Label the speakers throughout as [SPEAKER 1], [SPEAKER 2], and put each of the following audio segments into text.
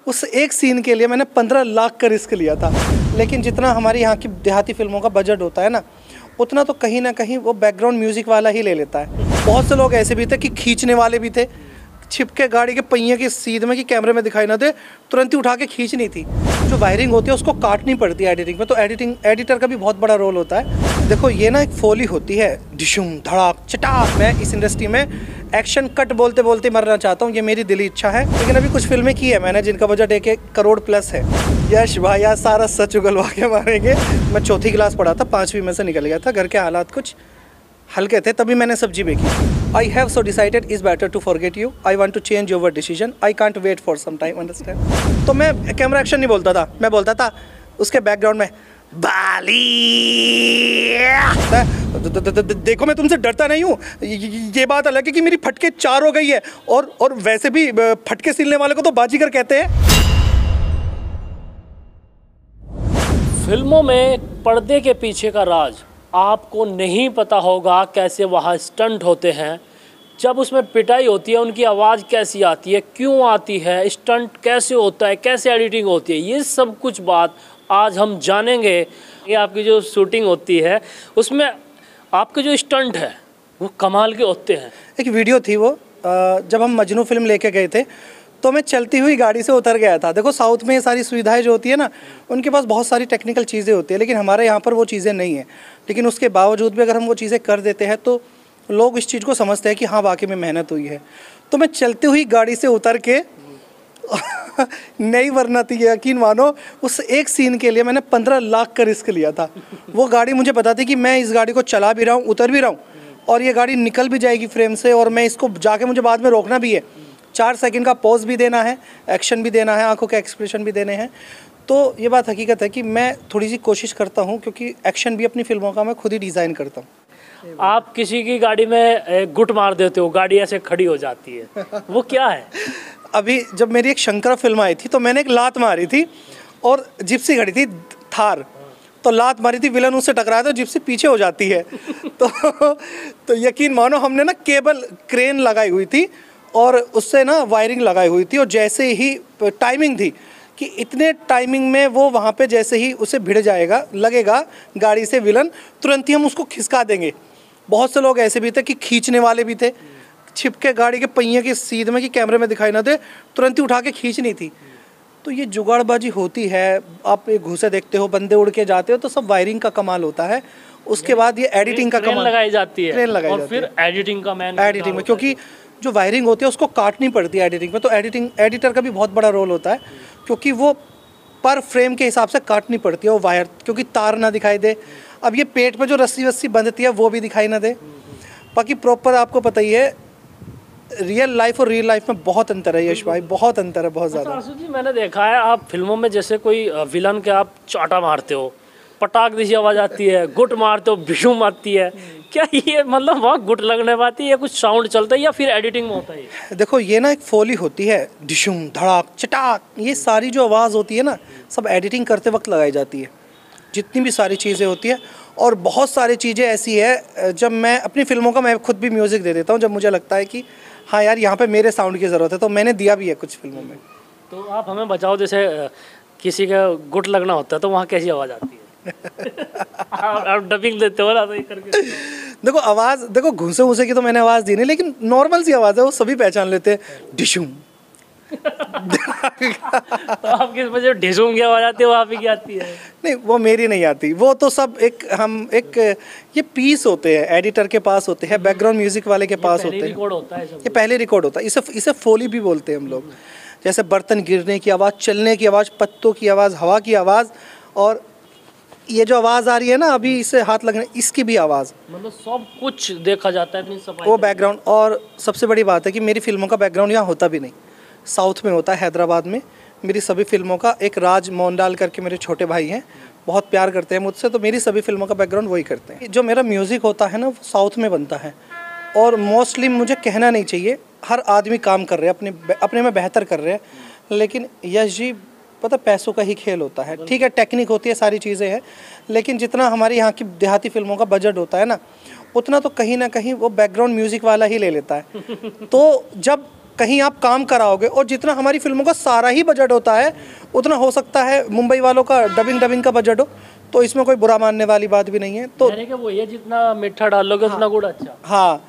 [SPEAKER 1] उस एक सीन के लिए मैंने 15 लाख का रिस्क लिया था। लेकिन जितना हमारी यहाँ की देहाती फिल्मों का बजट होता है ना, उतना तो कहीं ना कहीं वो बैकग्राउंड म्यूजिक वाला ही ले लेता है। बहुत से लोग ऐसे भी थे कि खींचने वाले भी थे, छिपके गाड़ी के पहिए की सीध में कि कैमरे में दिखाई ना दे, तुरंत ही उठा के खींचनी थी। जो वायरिंग होती है उसको काटनी पड़ती है एडिटिंग में, तो एडिटर का भी बहुत बड़ा रोल होता है। देखो ये ना एक फोली होती है, डिशुम धड़ाक चटाक। मैं इस इंडस्ट्री में एक्शन कट बोलते बोलते मरना चाहता हूँ, ये मेरी दिली इच्छा है। लेकिन अभी कुछ फिल्में की है मैंने जिनका बजट 1 करोड़ प्लस है। यश भाई यार सारा सच उगलवा के मारेंगे। मैं चौथी क्लास पढ़ा था, 5वीं में से निकल गया था, घर के हालात कुछ हल्के थे, तभी मैंने सब्जी बेची। I have so decided is better to forget you, I want to change your decision, I can't wait for some time, understand. तो मैं कैमरा एक्शन नहीं बोलता था, मैं बोलता था उसके बैकग्राउंड में बाली। देखो मैं तुमसे डरता नहीं हूँ, ये बात अलग है कि मेरी फटके 4 हो गई है, और वैसे भी फटके सिलने वाले को तो बाजीगर कहते हैं।
[SPEAKER 2] फिल्मों में पर्दे के पीछे का राज आपको नहीं पता होगा, कैसे वहाँ स्टंट होते हैं, जब उसमें पिटाई होती है उनकी आवाज़ कैसी आती है, क्यों आती है, स्टंट कैसे होता है, कैसे एडिटिंग होती है, ये सब कुछ बात आज हम जानेंगे। ये आपकी जो शूटिंग होती है उसमें आपके जो स्टंट है वो कमाल के होते हैं।
[SPEAKER 1] एक वीडियो थी वो, जब हम मजनू फिल्म लेके गए थे तो मैं चलती हुई गाड़ी से उतर गया था। देखो साउथ में ये सारी सुविधाएं जो होती है ना, उनके पास बहुत सारी टेक्निकल चीज़ें होती है, लेकिन हमारे यहाँ पर वो चीज़ें नहीं है। लेकिन उसके बावजूद भी अगर हम वो चीज़ें कर देते हैं तो लोग इस चीज़ को समझते हैं कि हाँ वाकई में मेहनत हुई है। तो मैं चलती हुई गाड़ी से उतर के नहीं वरना थी, यकीन मानो उस एक सीन के लिए मैंने 15 लाख का रिस्क लिया था। वो गाड़ी मुझे पता थी कि मैं इस गाड़ी को चला भी रहा हूँ, उतर भी रहा हूँ, और ये गाड़ी निकल भी जाएगी फ्रेम से, और मैं इसको जाके मुझे बाद में रोकना भी है। 4 सेकंड का पॉज भी देना है, एक्शन भी देना है, आंखों के एक्सप्रेशन भी देने हैं। तो ये बात हकीकत है कि मैं थोड़ी सी कोशिश करता हूँ, क्योंकि एक्शन भी अपनी फिल्मों का मैं खुद ही डिज़ाइन करता हूँ।
[SPEAKER 2] आप किसी की गाड़ी में गुट मार देते हो, गाड़ी ऐसे खड़ी हो जाती है, वो क्या है?
[SPEAKER 1] अभी जब मेरी एक शंकरा फिल्म आई थी तो मैंने एक लात मारी थी, और जिप्सी खड़ी थी थार, तो लात मारी थी, विलन उससे टकराया तो जिप्सी पीछे हो जाती है। तो यकीन मानो हमने ना केबल क्रेन लगाई हुई थी और उससे ना वायरिंग लगाई हुई थी, और जैसे ही टाइमिंग थी कि इतने टाइमिंग में वो वहाँ पे जैसे ही उसे भिड़ जाएगा, लगेगा गाड़ी से विलन, तुरंत ही हम उसको खिसका देंगे। बहुत से लोग ऐसे भी थे कि खींचने वाले भी थे, छिपके गाड़ी के पहिए की सीध में कि कैमरे में दिखाई ना दे, तुरंत ही उठा के खींचनी थी। तो ये जुगाड़बाजी होती है। आप एक घुसे देखते हो, बंदे उड़ के जाते हो, तो सब वायरिंग का कमाल होता है। उसके बाद ये एडिटिंग का कमाल
[SPEAKER 2] लगाई जाती है,
[SPEAKER 1] ट्रेन लगाई
[SPEAKER 2] और
[SPEAKER 1] जाती है।
[SPEAKER 2] फिर एडिटिंग का मैन
[SPEAKER 1] एडिटिंग में, क्योंकि जो वायरिंग होती है उसको काटनी पड़ती है एडिटिंग में, तो एडिटर का भी बहुत बड़ा रोल होता है, क्योंकि वो पर फ्रेम के हिसाब से काटनी पड़ती है वो वायर, क्योंकि तार ना दिखाई दे। अब ये पेट पे जो रस्सी वस्सी बंधती है वो भी दिखाई ना दे। बाकी प्रॉपर आपको पता ही है, रियल लाइफ और रियल लाइफ में बहुत अंतर है यश भाई, बहुत अंतर है, बहुत ज़्यादा।
[SPEAKER 2] आशु जी, मैंने देखा है आप फिल्मों में जैसे कोई विलन के आप चाटा मारते हो, पटाख जैसी आवाज़ आती है, गुट मारते हो, भीषुम आती है, क्या ये मतलब वहाँ गुट लगने पाती है या कुछ साउंड चलता है या फिर एडिटिंग में होता है?
[SPEAKER 1] देखो ये ना एक फोली होती है, डिशुम धड़ाक चटाक, ये सारी जो आवाज़ होती है ना, सब एडिटिंग करते वक्त लगाई जाती है, जितनी भी सारी चीज़ें होती है। और बहुत सारी चीज़ें ऐसी है, जब मैं अपनी फिल्मों का मैं खुद भी म्यूज़िक दे देता हूँ, जब मुझे लगता है कि हाँ यार यहाँ पे मेरे साउंड की ज़रूरत है, तो मैंने दिया भी है कुछ फिल्मों में।
[SPEAKER 2] तो आप हमें बताओ, जैसे किसी का गुट लगना होता है तो वहाँ कैसी आवाज़ आती है? आप डबिंग देते हो ना, तो ये करके
[SPEAKER 1] देखो आवाज़, देखो घुसे घुसे की तो मैंने आवाज़ दी नहीं, लेकिन नॉर्मल सी आवाज़ है, वो सभी पहचान लेते हैं, डिशुम।
[SPEAKER 2] तो आप किस वजह ढिसूम की आवाज़ आती है, वो आप ही की आती है?
[SPEAKER 1] नहीं, वो मेरी नहीं आती, वो तो सब एक ये पीस होते हैं, एडिटर के पास होते हैं, बैकग्राउंड म्यूजिक वाले के पास होते हैं,
[SPEAKER 2] रिकॉर्ड होता है,
[SPEAKER 1] ये पहले रिकॉर्ड होता है। इसे फोली भी बोलते हैं हम लोग। जैसे बर्तन गिरने की आवाज़, चलने की आवाज़, पत्तों की आवाज़, हवा की आवाज़, और ये जो आवाज़ आ रही है ना अभी इससे हाथ लगने, इसकी भी आवाज़,
[SPEAKER 2] मतलब सब कुछ देखा जाता है अपनी सफाई,
[SPEAKER 1] वो बैकग्राउंड। और सबसे बड़ी बात है कि मेरी फिल्मों का बैकग्राउंड यहाँ होता भी नहीं, साउथ में होता है, हैदराबाद में। मेरी सभी फिल्मों का, एक राज मोहनलाल करके मेरे छोटे भाई हैं, बहुत प्यार करते हैं मुझसे, तो मेरी सभी फिल्मों का बैकग्राउंड वही करते हैं। जो मेरा म्यूज़िक होता है ना वो साउथ में बनता है, और मोस्टली मुझे कहना नहीं चाहिए, हर आदमी काम कर रहे हैं, अपने में बेहतर कर रहे हैं, लेकिन यश जी पता पैसों का ही खेल होता है। ठीक है, टेक्निक होती है, सारी चीज़ें हैं, लेकिन जितना हमारी यहाँ की देहाती फिल्मों का बजट होता है ना, उतना तो कहीं ना कहीं वो बैकग्राउंड म्यूज़िक वाला ही ले लेता है। तो जब कहीं आप काम कराओगे, और जितना हमारी फिल्मों का सारा ही बजट होता है उतना हो सकता है मुंबई वालों का डबिंग का बजट हो, तो इसमें कोई बुरा मानने वाली बात भी नहीं है। तो
[SPEAKER 2] वो ये जितना मीठा डालोगे उतना गुड़ अच्छा।
[SPEAKER 1] हाँ,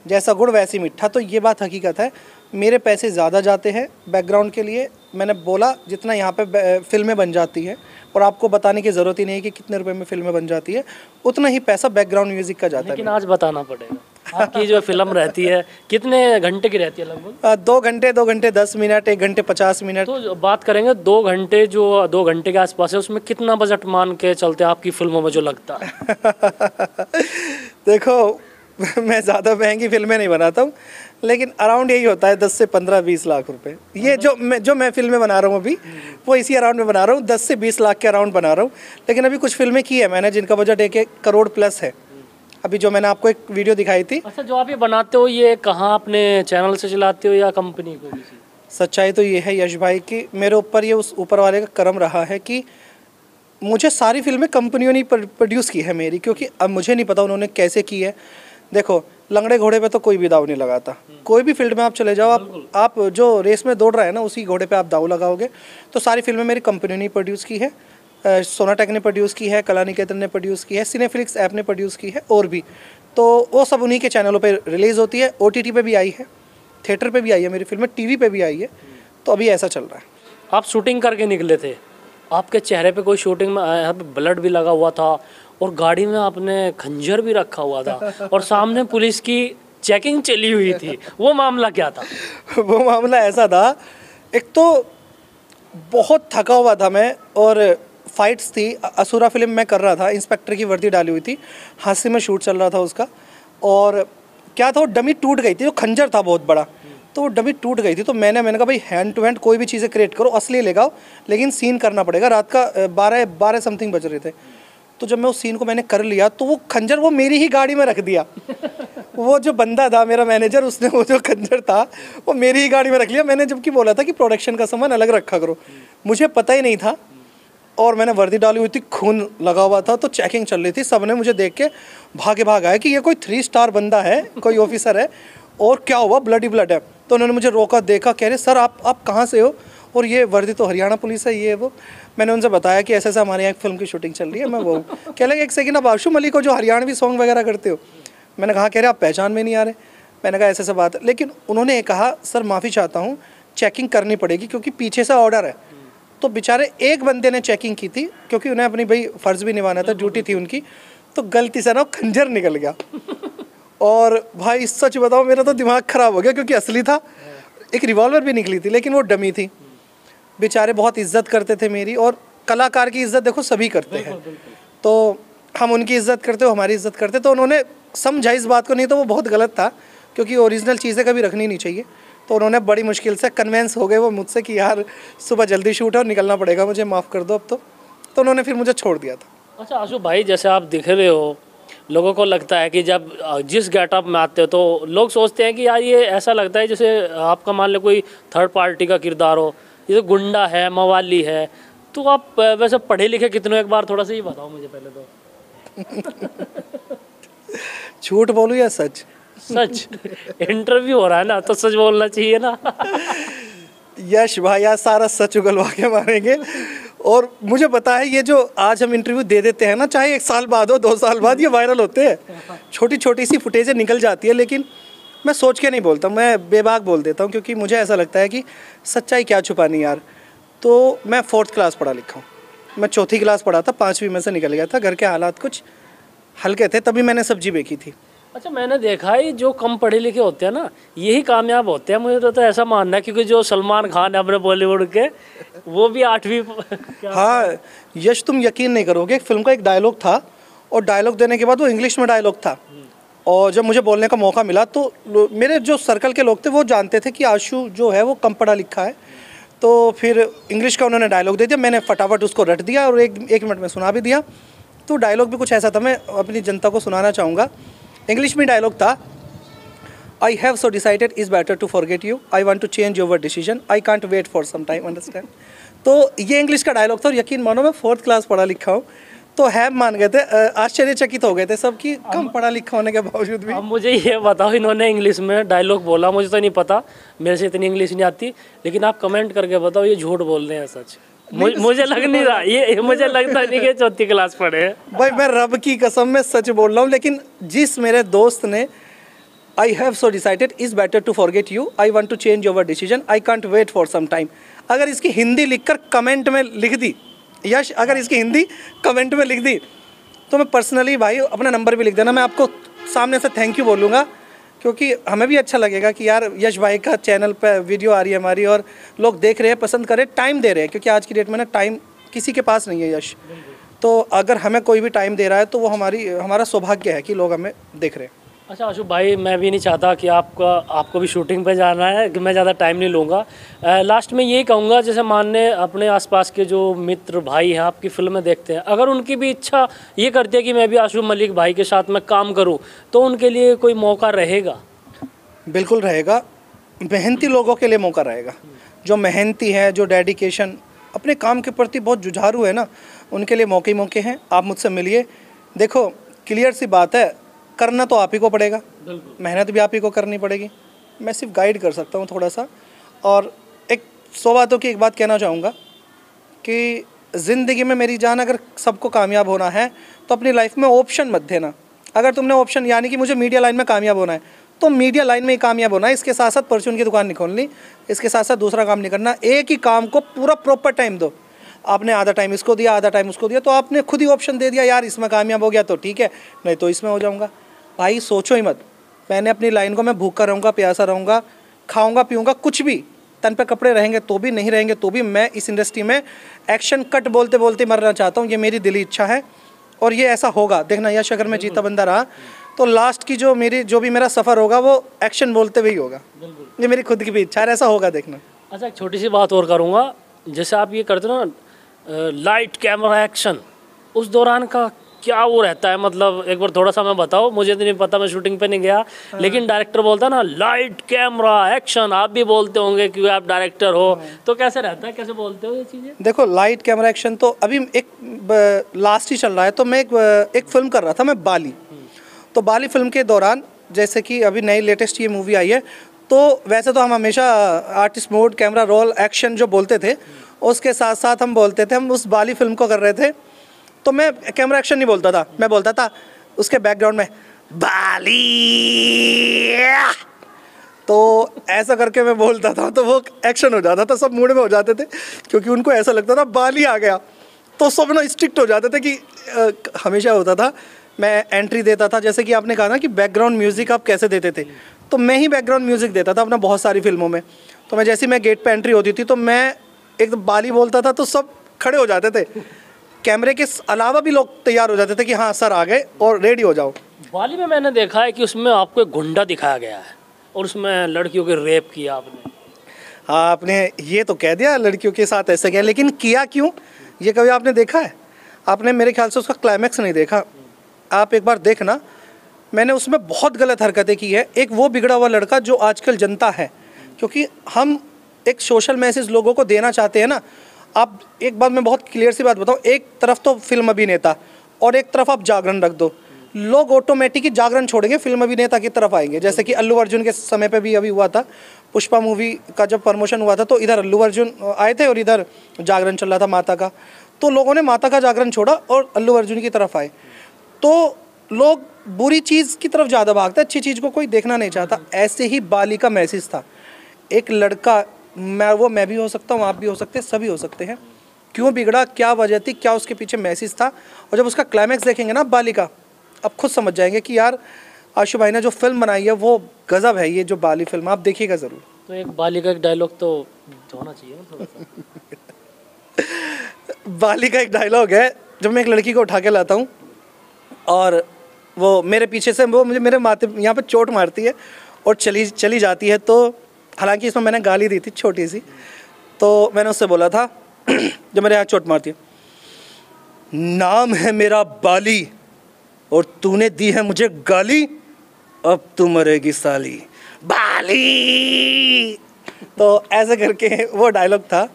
[SPEAKER 1] जैसा गुड़ वैसी मीठा, तो ये बात हकीकत है। मेरे पैसे ज़्यादा जाते हैं बैकग्राउंड के लिए। मैंने बोला जितना यहाँ पे फिल्में बन जाती हैं, और आपको बताने की ज़रूरत ही नहीं है कि कितने रुपए में फिल्में बन जाती है, उतना ही पैसा बैकग्राउंड म्यूज़िक का जाता है।
[SPEAKER 2] लेकिन आज बताना पड़ेगा, आपकी जो फिल्म रहती है कितने घंटे की रहती है लगभग?
[SPEAKER 1] 2 घंटे 10 मिनट, 1 घंटे 50 मिनट।
[SPEAKER 2] तो बात करेंगे 2 घंटे, जो 2 घंटे के आसपास है, उसमें कितना बजट मान के चलते हैं आपकी फिल्मों में जो लगता है?
[SPEAKER 1] देखो, मैं ज़्यादा महंगी फिल्में नहीं बनाता हूँ, लेकिन अराउंड यही होता है 10 से 15-20 लाख रुपए। ये जो मैं फिल्में बना रहा हूँ अभी, वो इसी अराउंड में बना रहा हूँ, 10 से 20 लाख के अराउंड बना रहा हूँ। लेकिन अभी कुछ फिल्में की है मैंने जिनका बजट 1 करोड़ प्लस है। अभी जो मैंने आपको एक वीडियो दिखाई थी।
[SPEAKER 2] अच्छा, जो आप ये बनाते हो, ये कहाँ अपने चैनल से चलाते हो या कंपनी को किसी?
[SPEAKER 1] सच्चाई तो ये है यश भाई कि मेरे ऊपर ये उस ऊपर वाले का करम रहा है कि मुझे सारी फिल्में कंपनियों ने प्रोड्यूस की है मेरी, क्योंकि अब मुझे नहीं पता उन्होंने कैसे की है। देखो, लंगड़े घोड़े पे तो कोई भी दाव नहीं लगाता। कोई भी फील्ड में आप चले जाओ, आप जो रेस में दौड़ रहे हैं ना, उसी घोड़े पे आप दाव लगाओगे। तो सारी फिल्में मेरी कंपनी ने प्रोड्यूस की है। सोनाटेक ने प्रोड्यूस की है, कला निकेतन ने प्रोड्यूस की है, सिनेफ्लिक्स ऐप ने प्रोड्यूस की है, और भी। तो वो सब उन्हीं के चैनलों पे रिलीज़ होती है। OTT पे भी आई है, थिएटर पे भी आई है मेरी फिल्में, TV पे भी आई है। तो अभी ऐसा चल रहा है।
[SPEAKER 2] आप शूटिंग करके निकले थे, आपके चेहरे पे कोई शूटिंग में यहाँ पे ब्लड भी लगा हुआ था, और गाड़ी में आपने खंजर भी रखा हुआ था, और सामने पुलिस की चेकिंग चली हुई थी। वो मामला क्या था?
[SPEAKER 1] वो मामला ऐसा था, एक तो बहुत थका हुआ था मैं, और फाइट्स थी। असुरा फिल्म मैं कर रहा था, इंस्पेक्टर की वर्दी डाली हुई थी, हादसे में शूट चल रहा था उसका। और क्या था, वो डमी टूट गई थी, जो खंजर था बहुत बड़ा, तो वो डमी टूट गई थी। तो मैंने कहा भाई हैंड टू हैंड कोई भी चीज़ें क्रिएट करो, असली लगाओ, लेकिन सीन करना पड़ेगा। रात का 12 समथिंग बज रहे थे। तो जब मैं उस सीन को मैंने कर लिया, तो वो खंजर वो मेरी ही गाड़ी में रख दिया। वो जो बंदा था मेरा मैनेजर, उसने वो जो खंजर था वो मेरी ही गाड़ी में रख लिया। मैंने जबकि बोला था कि प्रोडक्शन का सामान अलग रखा करो, मुझे पता ही नहीं था। और मैंने वर्दी डाली हुई थी, खून लगा हुआ था, तो चेकिंग चल रही थी। सबने मुझे देख के भाग आया कि ये कोई 3 स्टार बंदा है, कोई ऑफिसर है, और क्या हुआ, ब्लड ही ब्लड है। तो उन्होंने मुझे रोका, देखा, कह रहे सर आप कहाँ से हो, और ये वर्दी तो हरियाणा पुलिस है, ये वो। मैंने उनसे बताया कि ऐसे हमारे यहाँ एक फिल्म की शूटिंग चल रही है, मैं वो हूँ। कह लगे 1 सेकंड, आप आशु मलिक को जो हरियाणवी सॉन्ग वगैरह करते हो? मैंने कहा कह रहे आप पहचान में नहीं आ रहे। मैंने कहा ऐसे बात है। लेकिन उन्होंने कहा सर माफ़ी चाहता हूँ, चेकिंग करनी पड़ेगी क्योंकि पीछे से ऑर्डर है। तो बेचारे एक बंदे ने चेकिंग की थी, क्योंकि उन्हें अपनी भाई फ़र्ज़ भी निभाना था, ड्यूटी थी उनकी। तो गलती से ना खंजर निकल गया। और भाई सच बताओ, मेरा तो दिमाग ख़राब हो गया, क्योंकि असली था। एक रिवॉल्वर भी निकली थी, लेकिन वो डमी थी। बेचारे बहुत इज्जत करते थे मेरी, और कलाकार की इज्जत देखो सभी करते हैं, तो हम उनकी इज्जत करते हो, हमारी इज्जत करते। तो उन्होंने समझा इस बात को, नहीं तो वो बहुत गलत था, क्योंकि ओरिजिनल चीज़ें कभी रखनी नहीं चाहिए। तो उन्होंने बड़ी मुश्किल से कन्वेंस हो गए वो मुझसे कि यार सुबह जल्दी शूट है और निकलना पड़ेगा, मुझे माफ़ कर दो अब तो उन्होंने फिर मुझे छोड़ दिया था।
[SPEAKER 2] अच्छा आशु भाई, जैसे आप दिख रहे हो, लोगों को लगता है कि जब जिस गेटअप में आते हो तो लोग सोचते हैं कि यार ये ऐसा लगता है जैसे आपका मान लो कोई थर्ड पार्टी का किरदार हो, ये गुंडा है, मवाली है। तो आप वैसे पढ़े लिखे कितने, एक बार थोड़ा सा ही बताओ मुझे पहले तो।
[SPEAKER 1] झूठ बोलूं या सच?
[SPEAKER 2] सच। इंटरव्यू हो रहा है ना, तो सच बोलना चाहिए ना।
[SPEAKER 1] यश भाई आज सारा सच उगलवा के मारेंगे। और मुझे पता है ये जो आज हम इंटरव्यू दे देते हैं ना, चाहे 1 साल बाद हो, 2 साल बाद, ये वायरल होते हैं। छोटी छोटी सी फुटेजें निकल जाती है, लेकिन मैं सोच के नहीं बोलता, मैं बेबाक बोल देता हूँ, क्योंकि मुझे ऐसा लगता है कि सच्चाई क्या छुपानी यार। तो मैं 4th क्लास पढ़ा लिखा हूँ, मैं 4थी क्लास पढ़ा था, 5वीं में से निकल गया था। घर के हालात कुछ हल्के थे, तभी मैंने सब्जी बेची थी।
[SPEAKER 2] अच्छा, मैंने देखा है जो कम पढ़े लिखे होते हैं ना, यही कामयाब होते हैं। मुझे तो ऐसा मानना है, क्योंकि जो सलमान खान है अपने बॉलीवुड के, वो भी 8वीं।
[SPEAKER 1] हाँ यश, तुम यकीन नहीं करोगे, एक फिल्म का एक डायलॉग था, और डायलॉग देने के बाद वो इंग्लिश में डायलॉग था। और जब मुझे बोलने का मौका मिला, तो मेरे जो सर्कल के लोग थे वो जानते थे कि आशु जो है वो कम पढ़ा लिखा है। तो फिर इंग्लिश का उन्होंने डायलॉग दे दिया, मैंने फटाफट उसको रट दिया और एक मिनट में सुना भी दिया। तो डायलॉग भी कुछ ऐसा था, मैं अपनी जनता को सुनाना चाहूँगा। इंग्लिश में डायलॉग था, I have so decided is better to forget you, I want to change your decision, I can't wait for some time, understand. तो ये इंग्लिश का डायलॉग था, और यकीन मानो मैं 4th क्लास पढ़ा लिखा हूँ। तो हैव मान गए थे, आश्चर्यचकित हो गए थे सब कि कम पढ़ा लिखा होने के बावजूद भी।
[SPEAKER 2] अब मुझे ये बताओ, इन्होंने इंग्लिश में डायलॉग बोला, मुझे तो नहीं पता, मेरे से इतनी इंग्लिश नहीं आती, लेकिन आप कमेंट करके बताओ ये झूठ बोल रहे हैं सच? मुझे लग नहीं रहा, ये मुझे लगता नहीं कि चौथी क्लास पढ़े हैं।
[SPEAKER 1] भाई मैं रब की कसम में सच बोल रहा हूँ, लेकिन जिस मेरे दोस्त ने I have so decided is better to forget you, I want to change your decision, I can't wait for some time, अगर इसकी हिंदी लिखकर कमेंट में लिख दी, यश अगर इसकी हिंदी कमेंट में लिख दी तो मैं पर्सनली भाई अपना नंबर भी लिख देना, मैं आपको सामने से थैंक यू बोलूँगा, क्योंकि हमें भी अच्छा लगेगा कि यार यश भाई का चैनल पे वीडियो आ रही है हमारी और लोग देख रहे हैं, पसंद कर रहे हैं, टाइम दे रहे हैं, क्योंकि आज की डेट में ना टाइम किसी के पास नहीं है यश। तो अगर हमें कोई भी टाइम दे रहा है तो वो हमारा सौभाग्य है कि लोग हमें देख रहे हैं।
[SPEAKER 2] अच्छा आशु भाई, मैं भी नहीं चाहता कि आपको भी शूटिंग पे जाना है, कि मैं ज़्यादा टाइम नहीं लूँगा। लास्ट में यही कहूँगा, जैसे मानने अपने आसपास के जो मित्र भाई हैं आपकी फिल्में देखते हैं, अगर उनकी भी इच्छा ये करती है कि मैं भी आशु मलिक भाई के साथ में काम करूँ, तो उनके लिए कोई मौका रहेगा?
[SPEAKER 1] बिल्कुल रहेगा, मेहनती लोगों के लिए मौका रहेगा, जो मेहनती है, जो डेडिकेशन अपने काम के प्रति बहुत जुझारू है ना, उनके लिए मौके ही मौके हैं। आप मुझसे मिलिए, देखो क्लियर सी बात है, करना तो आप ही को पड़ेगा, मेहनत भी आप ही को करनी पड़ेगी, मैं सिर्फ गाइड कर सकता हूँ थोड़ा सा। और एक 100 बातों की एक बात कहना चाहूँगा कि ज़िंदगी में मेरी जान, अगर सबको कामयाब होना है तो अपनी लाइफ में ऑप्शन मत देना। अगर तुमने ऑप्शन यानी कि मुझे मीडिया लाइन में कामयाब होना है तो मीडिया लाइन में ही कामयाब होना है, इसके साथ साथ परचून की दुकान नहीं खोलनी, इसके साथ साथ दूसरा काम नहीं करना, एक ही काम को पूरा प्रॉपर टाइम दो। आपने आधा टाइम इसको दिया, आधा टाइम उसको दिया, तो आपने खुद ही ऑप्शन दे दिया, यार इसमें कामयाब हो गया तो ठीक है, नहीं तो इसमें हो जाऊँगा। भाई सोचो ही मत, मैंने अपनी लाइन को, मैं भूखा रहूँगा, प्यासा रहूँगा, खाऊँगा पीऊँगा कुछ भी, तन पे कपड़े रहेंगे तो भी, नहीं रहेंगे तो भी, मैं इस इंडस्ट्री में एक्शन कट बोलते बोलते मरना चाहता हूँ, ये मेरी दिली इच्छा है और ये ऐसा होगा। देखना यश, अगर मैं जीता बंदा रहा तो लास्ट की जो भी मेरा सफ़र होगा वो एक्शन बोलते हुए ही होगा, ये मेरी खुद की भी इच्छा है, ऐसा होगा देखना।
[SPEAKER 2] अच्छा एक छोटी सी बात और करूँगा, जैसे आप ये करते हो ना लाइट कैमरा एक्शन, उस दौरान का क्या वो रहता है, मतलब एक बार थोड़ा सा मैं बताओ, मुझे तो नहीं पता, मैं शूटिंग पे नहीं गया, लेकिन डायरेक्टर बोलता है ना लाइट कैमरा एक्शन, आप भी बोलते होंगे क्योंकि आप डायरेक्टर हो, तो कैसे रहता है, कैसे बोलते हो ये चीज़ें?
[SPEAKER 1] देखो लाइट कैमरा एक्शन तो अभी एक लास्ट ही चल रहा है, तो मैं एक फिल्म कर रहा था मैं बाली, तो बाली फिल्म के दौरान जैसे कि अभी नई लेटेस्ट ये मूवी आई है, तो वैसे तो हम हमेशा artist mode, camera roll, action जो बोलते थे, उसके साथ साथ हम बोलते थे, हम उस बाली फिल्म को कर रहे थे तो मैं कैमरा एक्शन नहीं बोलता था, मैं बोलता था उसके बैकग्राउंड में बाली, तो ऐसा करके मैं बोलता था तो वो एक्शन हो जाता था, सब मूड में हो जाते थे, क्योंकि उनको ऐसा लगता था बाली आ गया, तो सब ना स्ट्रिक्ट हो जाते थे कि हमेशा होता था मैं एंट्री देता था, जैसे कि आपने कहा ना कि बैकग्राउंड म्यूज़िक आप कैसे देते थे, तो मैं ही बैकग्राउंड म्यूज़िक देता था अपना बहुत सारी फिल्मों में। तो मैं जैसे मैं गेट पे एंट्री होती थी तो मैं एक बाली बोलता था तो सब खड़े हो जाते थे, कैमरे के अलावा भी लोग तैयार हो जाते थे कि हाँ सर आ गए और रेडी हो जाओ।
[SPEAKER 2] बाली में मैंने देखा है कि उसमें आपको एक गुंडा दिखाया गया है और उसमें लड़कियों के रेप किया आपने।
[SPEAKER 1] हाँ आपने ये तो कह दिया लड़कियों के साथ ऐसे किया, लेकिन किया क्यों ये कभी आपने देखा है? आपने मेरे ख्याल से उसका क्लाइमैक्स नहीं देखा, आप एक बार देखना, मैंने उसमें बहुत गलत हरकतें की है। एक वो बिगड़ा हुआ लड़का जो आजकल जनता है, क्योंकि हम एक सोशल मैसेज लोगों को देना चाहते हैं ना। आप एक बात मैं बहुत क्लियर सी बात बताऊँ, एक तरफ तो फिल्म अभिनेता और एक तरफ आप जागरण रख दो, लोग ऑटोमेटिक ही जागरण छोड़ेंगे, फिल्म अभिनेता की तरफ आएंगे। जैसे कि अल्लू अर्जुन के समय पे भी अभी हुआ था, पुष्पा मूवी का जब प्रमोशन हुआ था तो इधर अल्लू अर्जुन आए थे और इधर जागरण चल रहा था माता का, तो लोगों ने माता का जागरण छोड़ा और अल्लू अर्जुन की तरफ आए। तो लोग बुरी चीज़ की तरफ ज़्यादा भागते, अच्छी चीज़ को कोई देखना नहीं चाहता। ऐसे ही बाली का मैसेज था, एक लड़का, मैं भी हो सकता हूँ, आप भी हो सकते हैं, सभी हो सकते हैं। क्यों बिगड़ा, क्या वजह थी, क्या उसके पीछे मैसेज था, और जब उसका क्लाइमैक्स देखेंगे ना बाली का, आप खुद समझ जाएंगे कि यार आशु भाई ने जो फिल्म बनाई है वो गजब है। ये जो बाली फिल्म आप देखिएगा ज़रूर।
[SPEAKER 2] तो एक बाली का एक डायलॉग तो होना चाहिए ना थोड़ा सा।
[SPEAKER 1] बाली का एक डायलॉग है, जब मैं एक लड़की को उठा के लाता हूँ और वो मेरे पीछे से वो मुझे मेरे माथे यहाँ पे चोट मारती है और चली जाती है। तो हालांकि इसमें मैंने गाली दी थी छोटी सी, तो मैंने उससे बोला था जब मेरे यहाँ चोट मारती है, नाम है मेरा बाली और तूने दी है मुझे गाली, अब तू मरेगी साली बाली। तो ऐसे करके वो डायलॉग था।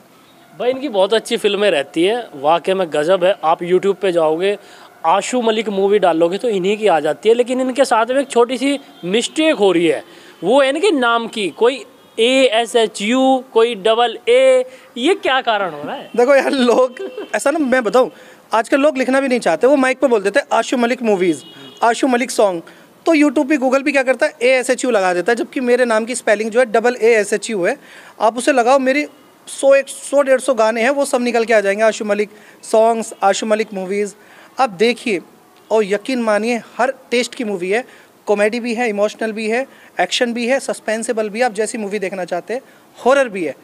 [SPEAKER 2] भाई इनकी बहुत अच्छी फिल्में रहती है, वाकई में गजब है। आप यूट्यूब पे जाओगे, आशू मलिक मूवी डालोगे तो इन्हीं की आ जाती है। लेकिन इनके साथ में एक छोटी सी मिस्टेक हो रही है, वो है इनके नाम की, कोई ASHU, कोई AA, ये क्या कारण हो रहा है?
[SPEAKER 1] देखो यार, लोग ऐसा ना, मैं बताऊं, आजकल लोग लिखना भी नहीं चाहते, वो माइक पे बोल देते हैं आशू मलिक मूवीज़, आशू मलिक सॉन्ग। तो यूट्यूब पे, गूगल पे क्या करता है, ASHU लगा देता है, जबकि मेरे नाम की स्पेलिंग जो है AASHU है। आप उसे लगाओ, मेरी 100-150 गाने हैं, वो सब निकल के आ जाएंगे, आशू मलिक सॉन्ग्स, आशू मलिक मूवीज़। आप देखिए और यकीन मानिए, हर टेस्ट की मूवी है, कॉमेडी भी है, इमोशनल भी है, एक्शन भी है, सस्पेंसेबल भी है, आप जैसी मूवी देखना चाहते हैं। हॉरर भी है,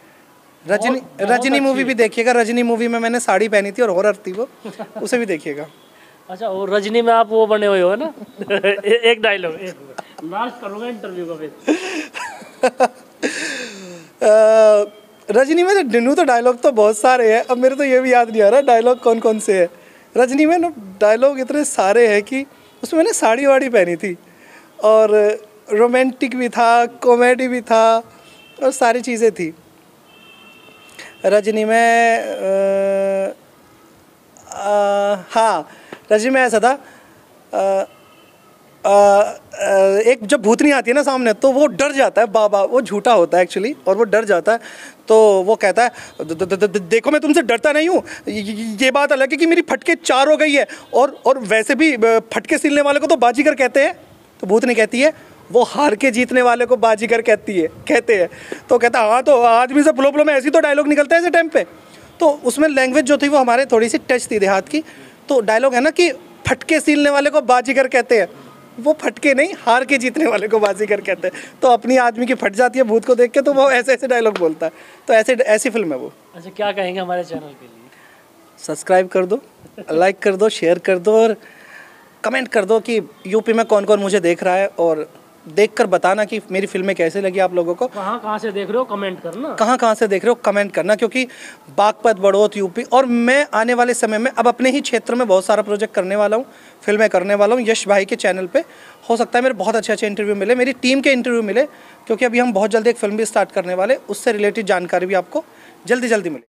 [SPEAKER 1] रजनी मूवी भी देखिएगा। रजनी मूवी में मैंने साड़ी पहनी थी और हॉरर थी वो, उसे भी देखिएगा।
[SPEAKER 2] अच्छा, वो रजनी में आप वो बने हुए हो ना? एक डायलॉग लास्ट करूँगा इंटरव्यू का फिर।
[SPEAKER 1] रजनी में डिनू तो डायलॉग तो बहुत सारे हैं, अब मेरे तो ये भी याद नहीं आ रहा डायलॉग कौन कौन से है। रजनी में ना डायलॉग इतने सारे हैं कि उसमें मैंने साड़ी वाड़ी पहनी थी, और रोमांटिक भी था, कॉमेडी भी था, और सारी चीज़ें थी रजनी में। हाँ, रजनी में ऐसा था, एक जब भूतनी आती है ना सामने, तो वो डर जाता है, बाबा, वो झूठा होता है एक्चुअली, और वो डर जाता है। तो वो कहता है, देखो मैं तुमसे डरता नहीं हूँ, ये बात अलग है कि मेरी फटके 4 हो गई है, और वैसे भी फटके सीलने वाले को तो बाजीगर कहते हैं। तो भूतनी कहती है, वो हार के जीतने वाले को बाजीगर कहते हैं। तो कहता है, हाँ, तो आदमी से प्रॉब्लम है, ऐसी तो डायलॉग निकलता है ऐसे टाइम पे। तो उसमें लैंग्वेज जो थी वो हमारे थोड़ी सी टच थी देहात की। तो डायलॉग है ना कि फटके सीलने वाले को बाजीगर कहते हैं, वो फटके नहीं, हार के जीतने वाले को बाजीगर कहते हैं। तो अपनी आदमी की फट जाती है भूत को देख के, तो वो ऐसे ऐसे डायलॉग बोलता है। तो ऐसी फिल्म है वो।
[SPEAKER 2] अच्छा, क्या कहेंगे हमारे चैनल के लिए?
[SPEAKER 1] सब्सक्राइब कर दो, लाइक कर दो, शेयर कर दो, और कमेंट कर दो कि यूपी में कौन कौन मुझे देख रहा है, और देखकर बताना कि मेरी फिल्में कैसे लगी आप लोगों को।
[SPEAKER 2] कहाँ से देख रहे हो, कमेंट करना।
[SPEAKER 1] कहाँ से देख रहे हो, कमेंट करना, क्योंकि बागपत, बड़ौत, यूपी, और मैं आने वाले समय में अब अपने ही क्षेत्र में बहुत सारा प्रोजेक्ट करने वाला हूँ, फिल्में करने वाला हूँ। यश भाई के चैनल पे हो सकता है मेरे बहुत अच्छे इंटरव्यू मिले, मेरी टीम के इंटरव्यू मिले, क्योंकि अभी हम बहुत जल्दी एक फिल्म भी स्टार्ट करने वाले, उससे रिलेटेड जानकारी भी आपको जल्दी मिले।